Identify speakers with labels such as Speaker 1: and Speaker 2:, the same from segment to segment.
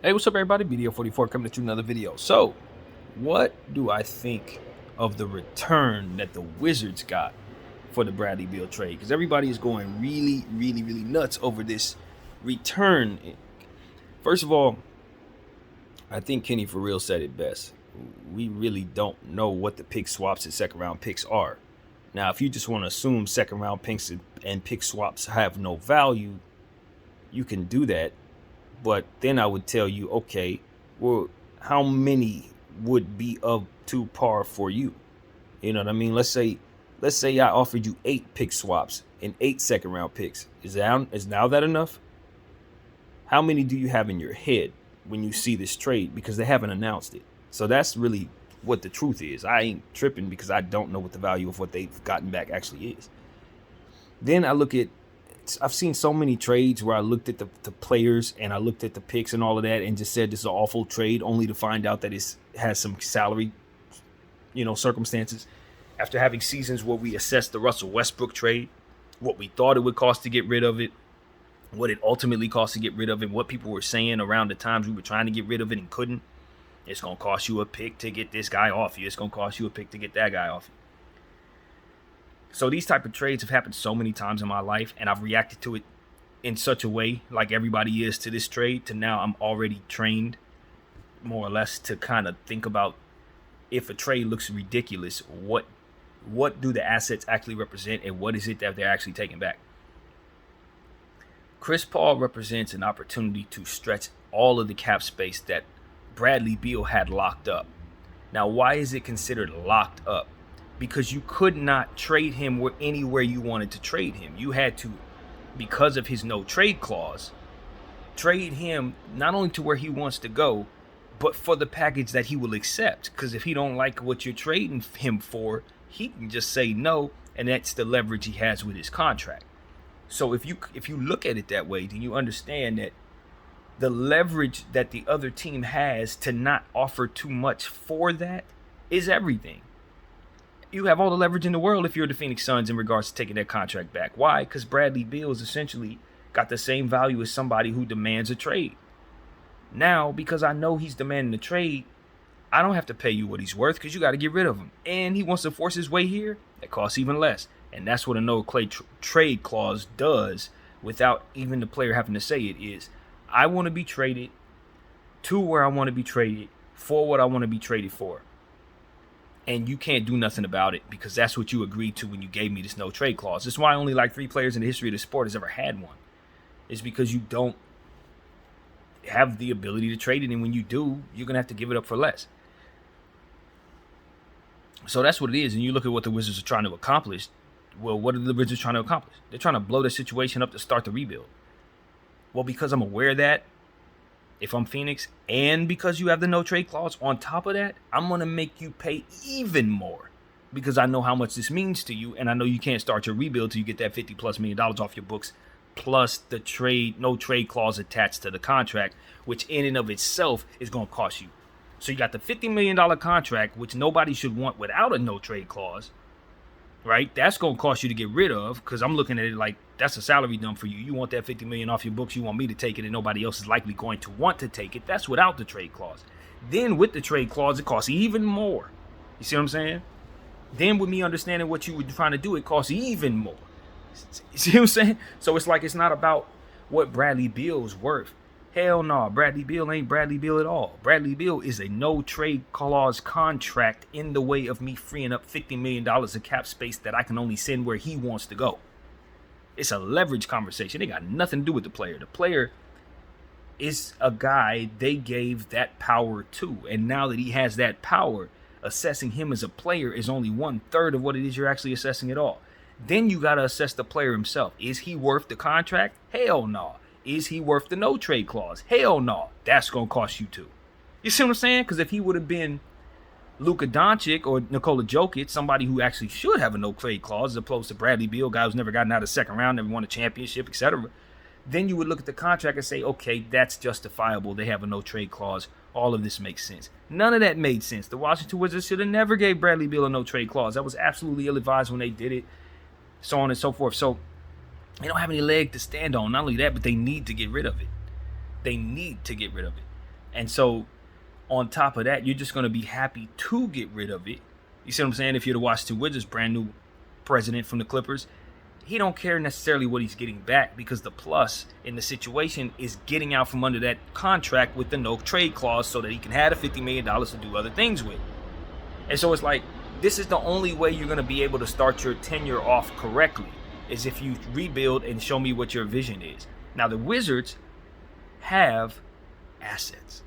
Speaker 1: Hey, what's up, everybody? BDO44 coming at you another video. So, what do I think of the return that the Wizards got for the Bradley Beal trade? Because everybody is going really nuts over this return. First of all, I think Kenny for real said it best. We really don't know what the pick swaps and second round picks are. Now, if you just want to assume second round picks and pick swaps have no value, you can do that. But then I would tell you, okay, well, how many would be up to par for you? You know what I mean? Let's say I offered you 8 pick swaps and 8 second round picks. Is now that enough? How many do you have in your head when you see this trade? Because they haven't announced it. So that's really what the truth is. I ain't tripping because I don't know what the value of what they've gotten back actually is. Then I look at, I've seen so many trades where I looked at the players and I looked at the picks and all of that and just said this is an awful trade, only to find out that it has some salary, circumstances. After having seasons where we assessed the Russell Westbrook trade, what we thought it would cost to get rid of it, what it ultimately cost to get rid of it, what people were saying around the times we were trying to get rid of it and couldn't. It's going to cost you a pick to get this guy off you. It's going to cost you a pick to get that guy off you. So these type of trades have happened so many times in my life, and I've reacted to it in such a way, like everybody is to this trade, to now I'm already trained, more or less, to kind of think about if a trade looks ridiculous, what do the assets actually represent, and what is it that they're actually taking back? Chris Paul represents an opportunity to stretch all of the cap space that Bradley Beal had locked up. Now, why is it considered locked up? Because you could not trade him anywhere you wanted to trade him. You had to, because of his no trade clause, trade him not only to where he wants to go, but for the package that he will accept. Because if he don't like what you're trading him for, he can just say no, and that's the leverage he has with his contract. So if you look at it that way, then you understand that the leverage that the other team has to not offer too much for that is everything. You have all the leverage in the world if you're the Phoenix Suns in regards to taking that contract back. Why? Because Bradley Beal is essentially got the same value as somebody who demands a trade. Now, because I know he's demanding a trade, I don't have to pay you what he's worth because you got to get rid of him. And he wants to force his way here. That costs even less. And that's what a no-trade clause does without even the player having to say it is, I want to be traded to where I want to be traded for what I want to be traded for. And you can't do nothing about it because that's what you agreed to when you gave me this no trade clause. That's why only like 3 players in the history of the sport has ever had one. It's because you don't have the ability to trade it. And when you do, you're going to have to give it up for less. So that's what it is. And you look at what the Wizards are trying to accomplish. Well, what are the Wizards trying to accomplish? They're trying to blow the situation up to start the rebuild. Well, because I'm aware of that, if I'm Phoenix, and because you have the no trade clause, on top of that, I'm going to make you pay even more because I know how much this means to you, and I know you can't start your rebuild till you get that $50+ million off your books, plus the no trade clause attached to the contract, which in and of itself is going to cost you. So you got the $50 million contract, which nobody should want without a no trade clause, right? That's going to cost you to get rid of because I'm looking at it like that's a salary dump for you. You want that $50 million off your books. You want me to take it and nobody else is likely going to want to take it. That's without the trade clause. Then with the trade clause, it costs even more. You see what I'm saying? Then with me understanding what you were trying to do, it costs even more. You see what I'm saying? So it's like it's not about what Bradley Beal's worth. Hell no, Bradley Beal ain't Bradley Beal at all. Bradley Beal is a no trade clause contract in the way of me freeing up $50 million of cap space that I can only send where he wants to go. It's a leverage conversation. It got nothing to do with the player. The player is a guy they gave that power to. And now that he has that power, assessing him as a player is only 1/3 of what it is you're actually assessing at all. Then you got to assess the player himself. Is he worth the contract? Hell no. Is he worth the no trade clause? Hell no. That's going to cost you too. You see what I'm saying? Because if he would have been Luka Doncic or Nikola Jokic, somebody who actually should have a no trade clause, as opposed to Bradley Beal, guy who's never gotten out of the second round, never won a championship, etc., then you would look at the contract and say, okay, that's justifiable. They have a no trade clause. All of this makes sense. None of that made sense. The Washington Wizards should have never gave Bradley Beal a no trade clause. That was absolutely ill-advised when they did it, so on and so forth. So they don't have any leg to stand on. Not only that, but they need to get rid of it. They need to get rid of it. And so on top of that, you're just going to be happy to get rid of it. You see what I'm saying? If you're the Washington Wizards, brand new president from the Clippers, he don't care necessarily what he's getting back, because the plus in the situation is getting out from under that contract with the no trade clause so that he can have the $50 million to do other things with. And so it's like, this is the only way you're going to be able to start your tenure off correctly, is if you rebuild and show me what your vision is. Now, the Wizards have assets.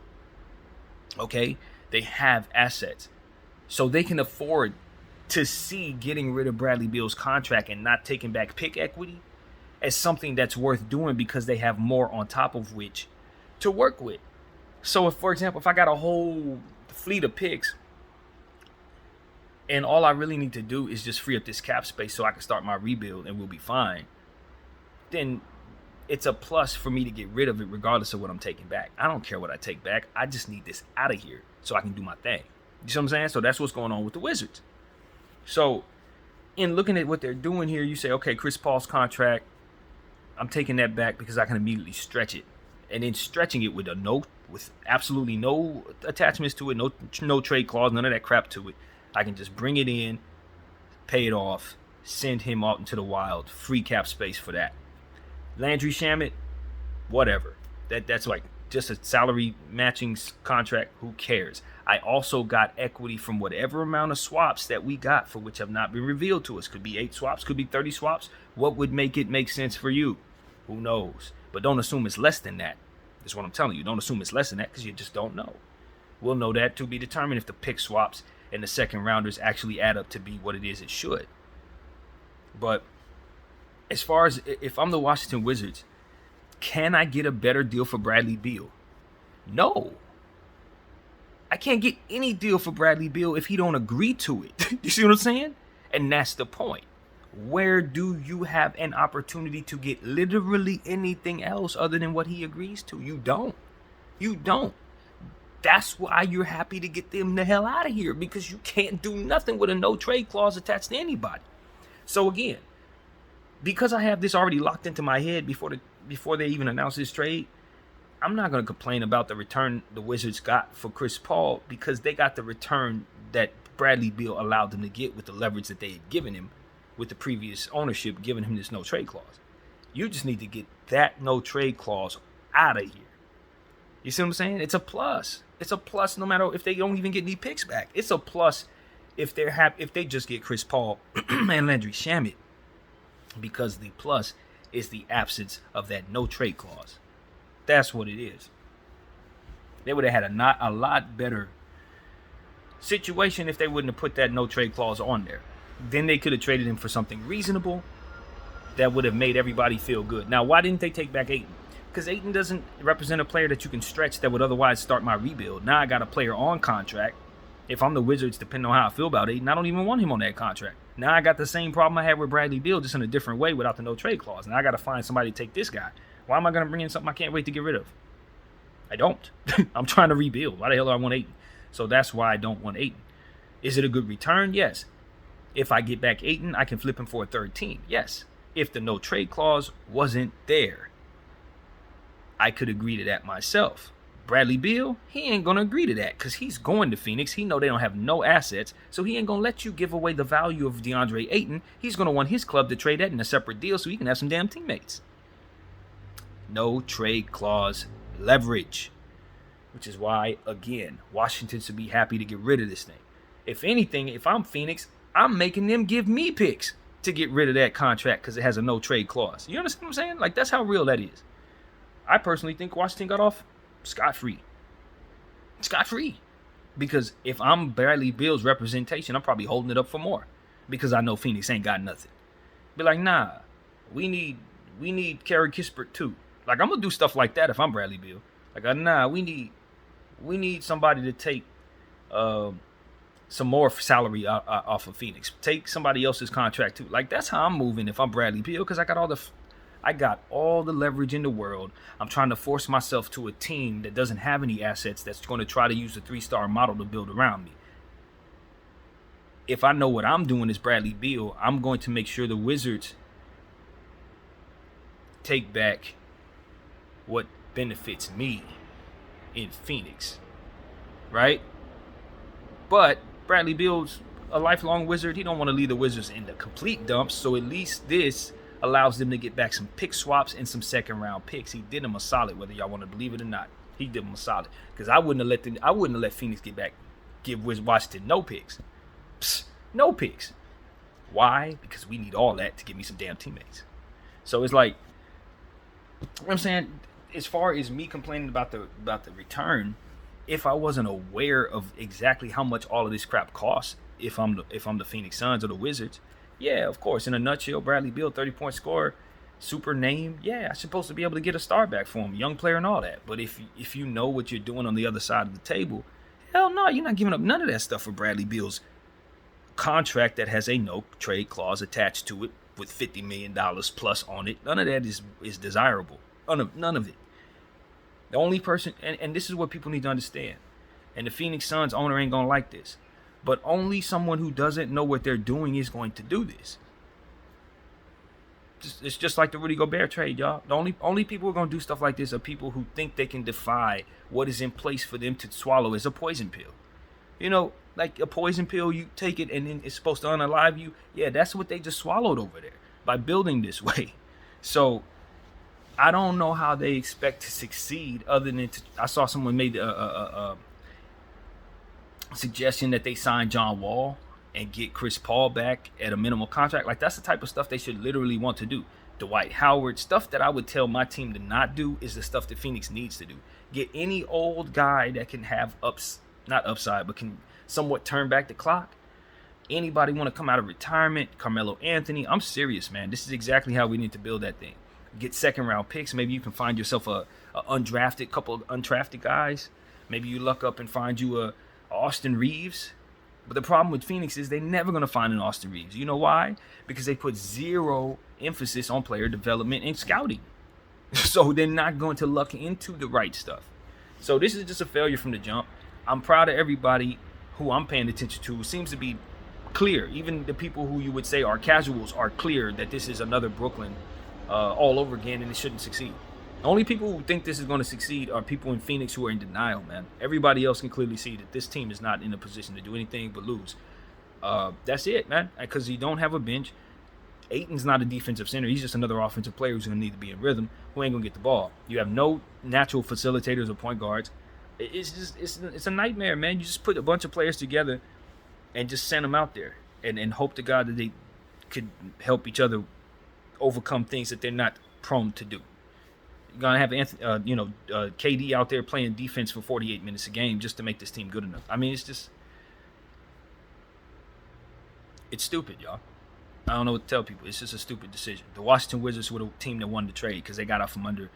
Speaker 1: Okay? They have assets. So they can afford to see getting rid of Bradley Beal's contract and not taking back pick equity as something that's worth doing, because they have more on top of which to work with. So if, for example, if I got a whole fleet of picks and all I really need to do is just free up this cap space so I can start my rebuild and we'll be fine, then it's a plus for me to get rid of it regardless of what I'm taking back. I don't care what I take back. I just need this out of here so I can do my thing. You see what I'm saying? So that's what's going on with the Wizards. So in looking at what they're doing here, you say, okay, Chris Paul's contract, I'm taking that back because I can immediately stretch it. And then stretching it with with absolutely no attachments to it, no trade clause, none of that crap to it. I can just bring it in, pay it off, send him out into the wild, free cap space for that. Landry Shamet, whatever. That's like just a salary matching contract. Who cares? I also got equity from whatever amount of swaps that we got, for which have not been revealed to us. Could be 8 swaps, could be 30 swaps. What would make it make sense for you? Who knows? But don't assume it's less than that. That's what I'm telling you. Don't assume it's less than that, because you just don't know. We'll know that to be determined if the pick swaps and the second rounders actually add up to be what it is it should. But as far as if I'm the Washington Wizards, can I get a better deal for Bradley Beal? No. I can't get any deal for Bradley Beal if he don't agree to it. You see what I'm saying? And that's the point. Where do you have an opportunity to get literally anything else other than what he agrees to? You don't. You don't. That's why you're happy to get them the hell out of here, because you can't do nothing with a no trade clause attached to anybody. So again, because I have this already locked into my head before they even announce this trade, I'm not going to complain about the return the Wizards got for Chris Paul, because they got the return that Bradley Beal allowed them to get with the leverage that they had given him with the previous ownership, giving him this no trade clause. You just need to get that no trade clause out of here. You see what I'm saying? It's a plus. It's a plus no matter if they don't even get any picks back. It's a plus if they just get Chris Paul and Landry Shamet, because the plus is the absence of that no trade clause. That's what it is. They would have had a lot better situation if they wouldn't have put that no trade clause on there. Then they could have traded him for something reasonable that would have made everybody feel good. Now, why didn't they take back Ayton? Because Ayton doesn't represent a player that you can stretch that would otherwise start my rebuild. Now I got a player on contract. If I'm the Wizards, depending on how I feel about Ayton, I don't even want him on that contract. Now I got the same problem I had with Bradley Beal, just in a different way without the no trade clause. Now I got to find somebody to take this guy. Why am I going to bring in something I can't wait to get rid of? I don't. I'm trying to rebuild. Why the hell do I want Ayton? So that's why I don't want Ayton. Is it a good return? Yes. If I get back Ayton, I can flip him for a third team. Yes. If the no trade clause wasn't there, I could agree to that myself. Bradley Beal, he ain't going to agree to that, because he's going to Phoenix. He know they don't have no assets, so he ain't going to let you give away the value of DeAndre Ayton. He's going to want his club to trade that in a separate deal so he can have some damn teammates. No trade clause leverage, which is why, again, Washington should be happy to get rid of this thing. If anything, if I'm Phoenix, I'm making them give me picks to get rid of that contract because it has a no trade clause. You understand what I'm saying? Like, that's how real that is. I personally think Washington got off scot-free. Scot-free. Because if I'm Bradley Beal's representation, I'm probably holding it up for more, because I know Phoenix ain't got nothing. Be like, nah, we need Kerry Kispert too. Like, I'm gonna do stuff like that if I'm Bradley Beal. Like, nah, we need somebody to take some more salary off of Phoenix. Take somebody else's contract too. Like, that's how I'm moving if I'm Bradley Beal, because I got all the leverage in the world. I'm trying to force myself to a team that doesn't have any assets, that's going to try to use the 3-star model to build around me. If I know what I'm doing as Bradley Beal, I'm going to make sure the Wizards take back what benefits me in Phoenix, right? But Bradley Beal's a lifelong Wizard. He don't want to leave the Wizards in the complete dumps, so at least this allows them to get back some pick swaps and some second-round picks. He did them a solid, whether y'all want to believe it or not. He did them a solid, because I wouldn't have let Phoenix give Washington no picks. Psst, no picks. Why? Because we need all that to give me some damn teammates. So it's like, you know what I'm saying, as far as me complaining about the return, if I wasn't aware of exactly how much all of this crap costs, if I'm the Phoenix Suns or the Wizards, yeah, of course, in a nutshell, Bradley Beal, 30-point scorer, super name, yeah, I'm supposed to be able to get a star back for him, young player and all that. But if you know what you're doing on the other side of the table, hell no, you're not giving up none of that stuff for Bradley Beal's contract that has a no trade clause attached to it with $50 million plus on it. None of that is desirable. None of it. The only person, and this is what people need to understand, and the Phoenix Suns owner ain't going to like this, but only someone who doesn't know what they're doing is going to do this. It's just like the Rudy Gobert trade, y'all. The only people who are going to do stuff like this are people who think they can defy what is in place for them to swallow as a poison pill. You know, like a poison pill, you take it and then it's supposed to unalive you. Yeah, that's what they just swallowed over there by building this way. So I don't know how they expect to succeed other than I saw someone made a suggestion that they sign John Wall and get Chris Paul back at a minimal contract. Like, that's the type of stuff they should literally want to do. Dwight Howard, stuff that I would tell my team to not do is the stuff that Phoenix needs to do. Get any old guy that can have not upside, but can somewhat turn back the clock. Anybody want to come out of retirement? Carmelo Anthony. I'm serious, man. This is exactly how we need to build that thing. Get second round picks. Maybe you can find yourself a couple of undrafted guys. Maybe you luck up and find you a Austin Reeves. But the problem with Phoenix is they're never going to find an Austin Reeves. You know why? Because they put zero emphasis on player development and scouting. So they're not going to luck into the right stuff. So this is just a failure from the jump. I'm proud of everybody who I'm paying attention to. It seems to be clear. Even the people who you would say are casuals are clear that this is another Brooklyn all over again and it shouldn't succeed. The only people who think this is going to succeed are people in Phoenix who are in denial, man. Everybody else can clearly see that this team is not in a position to do anything but lose. That's it, man. Because you don't have a bench. Ayton's not a defensive center. He's just another offensive player who's going to need to be in rhythm, who ain't going to get the ball. You have no natural facilitators or point guards. It's a nightmare, man. You just put a bunch of players together and just send them out there and hope to God that they could help each other overcome things that they're not prone to do. You're going to have KD out there playing defense for 48 minutes a game just to make this team good enough. I mean, it's stupid, y'all. I don't know what to tell people. It's just a stupid decision. The Washington Wizards were the team that won the trade because they got out from under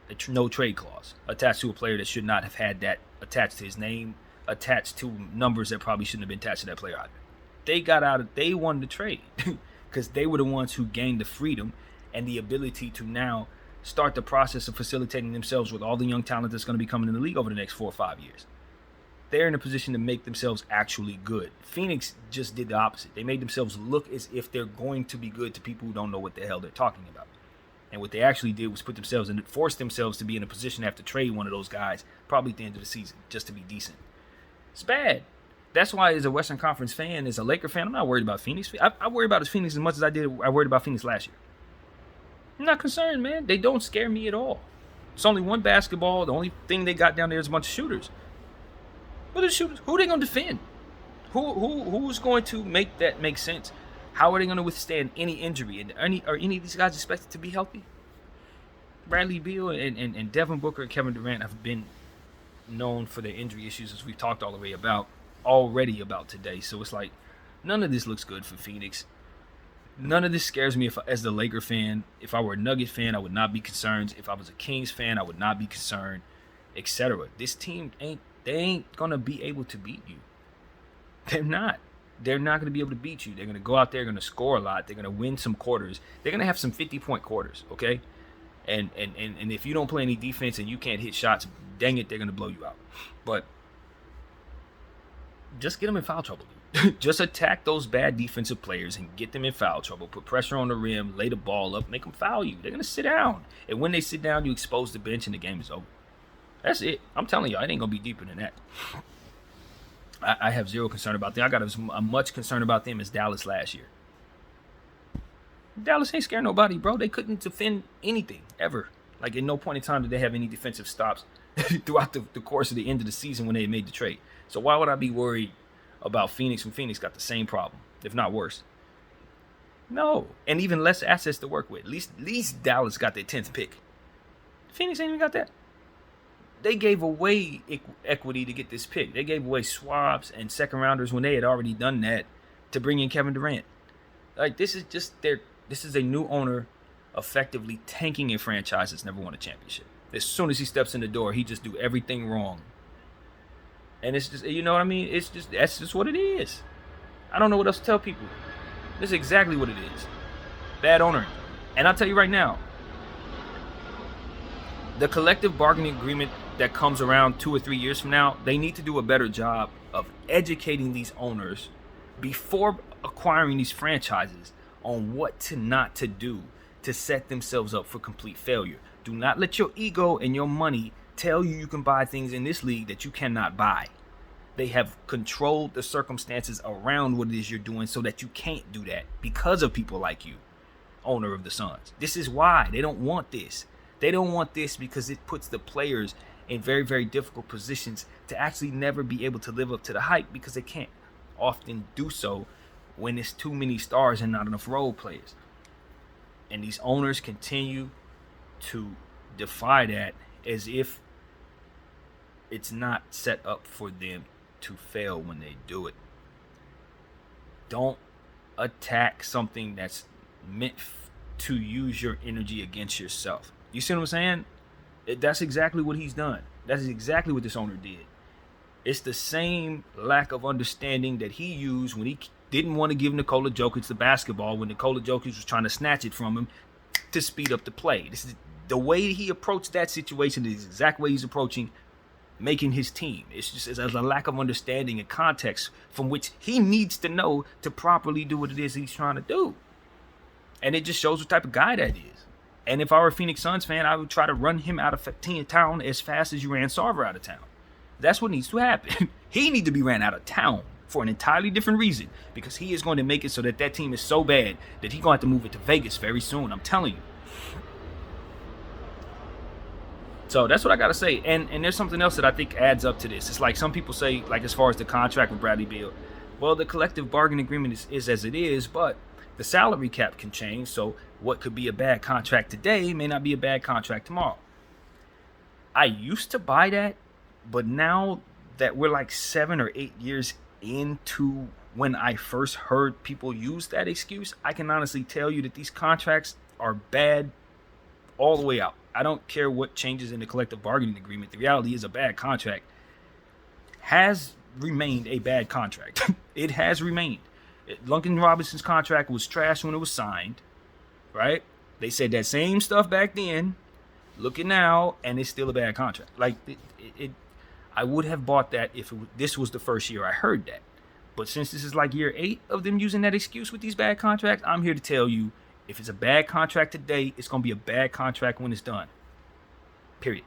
Speaker 1: a no trade clause attached to a player that should not have had that attached to his name, attached to numbers that probably shouldn't have been attached to that player either. They got out. They won the trade because they were the ones who gained the freedom and the ability to now start the process of facilitating themselves with all the young talent that's going to be coming in the league over the next 4 or 5 years. They're in a position to make themselves actually good. Phoenix just did the opposite. They made themselves look as if they're going to be good to people who don't know what the hell they're talking about. And what they actually did was put themselves and force themselves to be in a position to have to trade one of those guys probably at the end of the season just to be decent. It's bad. That's why, as a Western Conference fan, as a Laker fan, I'm not worried about Phoenix. I worry about Phoenix as much as I worried about Phoenix last year. I'm not concerned, man. They don't scare me at all. It's only one basketball. The only thing they got down there is a bunch of shooters. What are the shooters? Who are they going to defend? Who's going to make that make sense? How are they going to withstand any injury? And are any of these guys expected to be healthy? Bradley Beal and Devin Booker and Kevin Durant have been known for their injury issues, as we've talked already about today. So it's like, none of this looks good for Phoenix. None of this scares me as the Laker fan. If I were a Nugget fan, I would not be concerned. If I was a Kings fan, I would not be concerned, etc. This team ain't going to be able to beat you. They're not. They're not going to be able to beat you. They're going to go out there, going to score a lot. They're going to win some quarters. They're going to have some 50-point quarters, okay? And if you don't play any defense and you can't hit shots, dang it, they're going to blow you out. But just get them in foul trouble, dude. Just attack those bad defensive players and get them in foul trouble. Put pressure on the rim, lay the ball up, make them foul you. They're going to sit down. And when they sit down, you expose the bench and the game is over. That's it. I'm telling you, it ain't gonna be deeper than that. I have zero concern about them. I got as much concern about them as Dallas last year. Dallas ain't scared nobody, bro. They couldn't defend anything ever. Like, at no point in time did they have any defensive stops throughout the course of the end of the season when they made the trade. So why would I be worried about Phoenix when Phoenix got the same problem, if not worse? No, and even less assets to work with. At least Dallas got their 10th pick. Phoenix ain't even got that. They gave away equity to get this pick. They gave away swaps and second rounders when they had already done that to bring in Kevin Durant. Like, this is a new owner effectively tanking a franchise that's never won a championship. As soon as he steps in the door, he just do everything wrong. And it's just, you know what I mean? That's just what it is. I don't know what else to tell people. This is exactly what it is. Bad owner. And I'll tell you right now, the collective bargaining agreement that comes around 2 or 3 years from now, they need to do a better job of educating these owners before acquiring these franchises on what to not to do to set themselves up for complete failure. Do not let your ego and your money tell you can buy things in this league that you cannot buy. They have controlled the circumstances around what it is you're doing so that you can't do that because of people like you, owner of the Suns. This is why they don't want this. They don't want this because it puts the players in very, very difficult positions to actually never be able to live up to the hype because they can't often do so when it's too many stars and not enough role players. And these owners continue to defy that as if it's not set up for them to fail when they do it. Don't attack something that's meant to use your energy against yourself. You see what I'm saying? That's exactly what he's done. That's exactly what this owner did. It's the same lack of understanding that he used when he didn't want to give Nikola Jokic the basketball when Nikola Jokic was trying to snatch it from him to speed up the play. This is the way he approached that situation. Is the exact way he's approaching making his team. It's just as a lack of understanding and context from which he needs to know to properly do what it is he's trying to do. And it just shows what type of guy that is. And if I were a Phoenix Suns fan, I would try to run him out of town as fast as you ran Sarver out of town. That's what needs to happen. He needs to be ran out of town for an entirely different reason, because he is going to make it so that team is so bad that he's going to have to move it to Vegas very soon. I'm telling you. So that's what I got to say. And there's something else that I think adds up to this. It's like some people say, like as far as the contract with Bradley Beal, well, the collective bargaining agreement is as it is, but the salary cap can change. So what could be a bad contract today may not be a bad contract tomorrow. I used to buy that, but now that we're like 7 or 8 years into when I first heard people use that excuse, I can honestly tell you that these contracts are bad all the way out. I don't care what changes in the collective bargaining agreement. The reality is a bad contract has remained a bad contract. It has remained. Duncan Robinson's contract was trash when it was signed, right? They said that same stuff back then. Look at now, and it's still a bad contract. Like, I would have bought that if this was the first year I heard that. But since this is like year 8 of them using that excuse with these bad contracts, I'm here to tell you, if it's a bad contract today, it's going to be a bad contract when it's done. Period.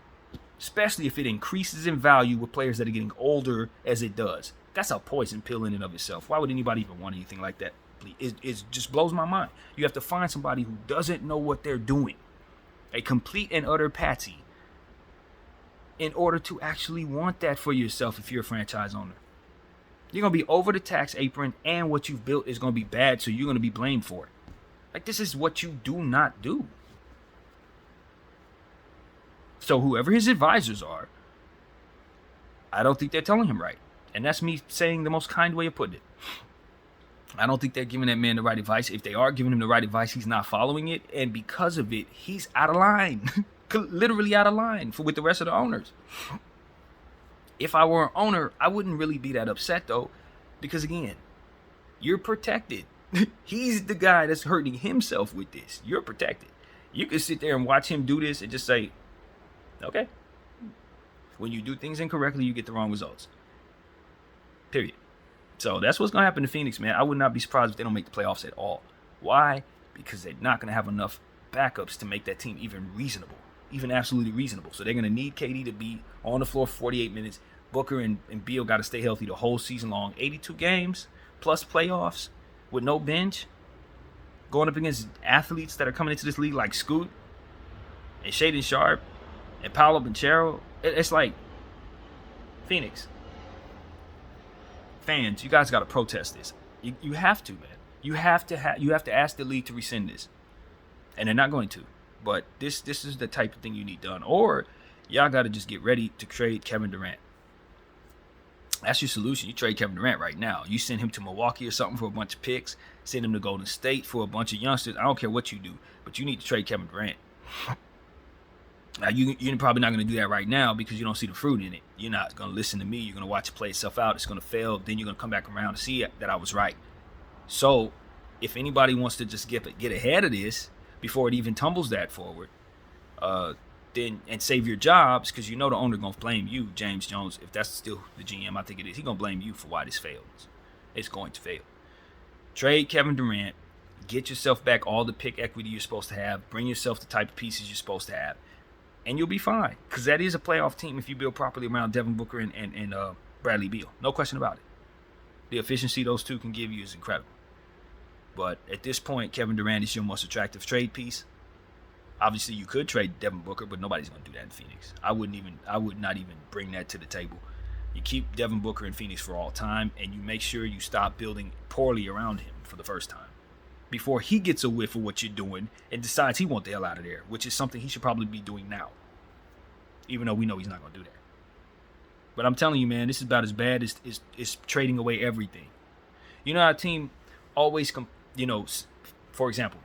Speaker 1: Especially if it increases in value with players that are getting older as it does. That's a poison pill in and of itself. Why would anybody even want anything like that? It just blows my mind. You have to find somebody who doesn't know what they're doing. A complete and utter patsy. In order to actually want that for yourself if you're a franchise owner. You're going to be over the tax apron, and what you've built is going to be bad, so you're going to be blamed for it. Like, this is what you do not do. So whoever his advisors are, I don't think they're telling him right. And that's me saying the most kind way of putting it. I don't think they're giving that man the right advice. If they are giving him the right advice, he's not following it. And because of it, he's out of line. Literally out of line with the rest of the owners. If I were an owner, I wouldn't really be that upset, though. Because, again, you're protected. He's the guy that's hurting himself with this. You're protected. You can sit there and watch him do this and just say, okay. When you do things incorrectly, you get the wrong results. Period. So that's what's going to happen to Phoenix, man. I would not be surprised if they don't make the playoffs at all. Why? Because they're not going to have enough backups to make that team even reasonable. even absolutely reasonable. So they're going to need KD to be on the floor for 48 minutes. Booker and Beal got to stay healthy the whole season long. 82 games plus playoffs with no bench. Going up against athletes that are coming into this league like Scoot and Shaedon Sharpe and Paolo Banchero. It's like, Phoenix fans, you guys got to protest this. You have to, man. You have to ask the league to rescind this, and they're not going to. But this is the type of thing you need done, or y'all got to just get ready to trade Kevin Durant. That's your solution. You trade Kevin Durant right now. You send him to Milwaukee or something for a bunch of picks. Send him to Golden State for a bunch of youngsters. I don't care what you do, but you need to trade Kevin Durant. Now, you're probably not going to do that right now because you don't see the fruit in it. You're not going to listen to me. You're going to watch it play itself out. It's going to fail. Then you're going to come back around and see that I was right. So if anybody wants to just get ahead of this before it even tumbles that forward, then and save your jobs, because you know the owner going to blame you, James Jones. If that's still the GM, I think it is. He's going to blame you for why this fails. It's going to fail. Trade Kevin Durant. Get yourself back all the pick equity you're supposed to have. Bring yourself the type of pieces you're supposed to have. And you'll be fine, because that is a playoff team if you build properly around Devin Booker and Bradley Beal. No question about it. The efficiency those two can give you is incredible. But at this point, Kevin Durant is your most attractive trade piece. Obviously, you could trade Devin Booker, but nobody's going to do that in Phoenix. I would not even bring that to the table. You keep Devin Booker in Phoenix for all time, and you make sure you stop building poorly around him for the first time before he gets a whiff of what you're doing and decides he wants the hell out of there, which is something he should probably be doing now, even though we know he's not going to do that. But I'm telling you, man, this is about as bad as trading away everything. You know how a team always, for example,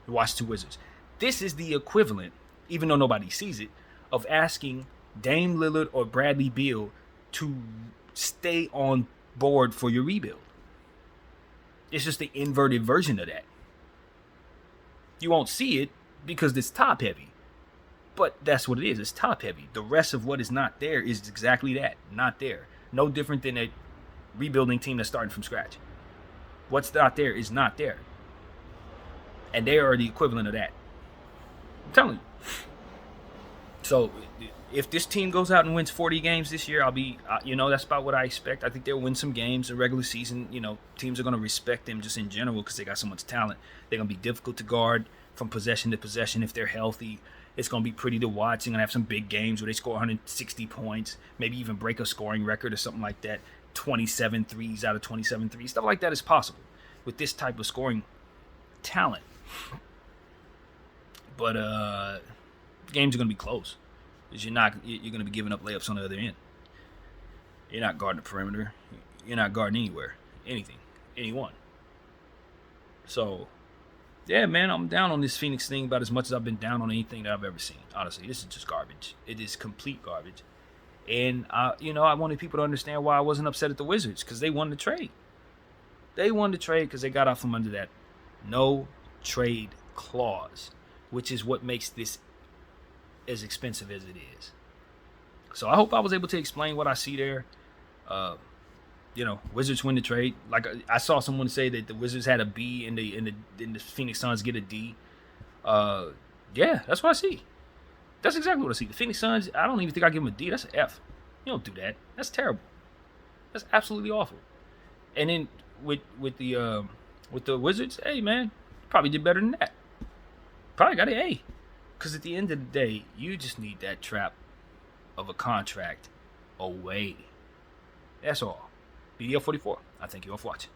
Speaker 1: the Washington Wizards. This is the equivalent, even though nobody sees it, of asking Dame Lillard or Bradley Beal to stay on board for your rebuild. It's just the inverted version of that. You won't see it because it's top heavy. But that's what it is. It's top heavy. The rest of what is not there is exactly that. Not there. No different than a rebuilding team that's starting from scratch. What's not there is not there. And they are the equivalent of that. I'm telling you. So if this team goes out and wins 40 games this year, I'll be, that's about what I expect. I think they'll win some games in regular season. Teams are going to respect them just in general because they got so much talent. They're going to be difficult to guard from possession to possession if they're healthy. It's going to be pretty to watch. They're going to have some big games where they score 160 points, maybe even break a scoring record or something like that. 27 threes out of 27 threes. Stuff like that is possible with this type of scoring talent. But games are going to be close. Because you're going to be giving up layups on the other end. You're not guarding the perimeter. You're not guarding anywhere. Anything. Anyone. So, yeah, man, I'm down on this Phoenix thing about as much as I've been down on anything that I've ever seen. Honestly, this is just garbage. It is complete garbage. And, I wanted people to understand why I wasn't upset at the Wizards, because they won the trade. They won the trade because they got out from under that no trade clause, which is what makes this as expensive as it is. So I hope I was able to explain what I see there. Wizards win the trade. Like I saw someone say that the Wizards had a B and the Phoenix Suns get a D. Yeah, that's what I see. That's exactly what I see. The Phoenix Suns, I don't even think I give them a D. That's an F. You don't do that. That's terrible. That's absolutely awful. And then with the Wizards, hey man, probably did better than that. Probably got an A. Because at the end of the day, you just need that trap of a contract away. That's all. BDL 44. I thank you all for watching.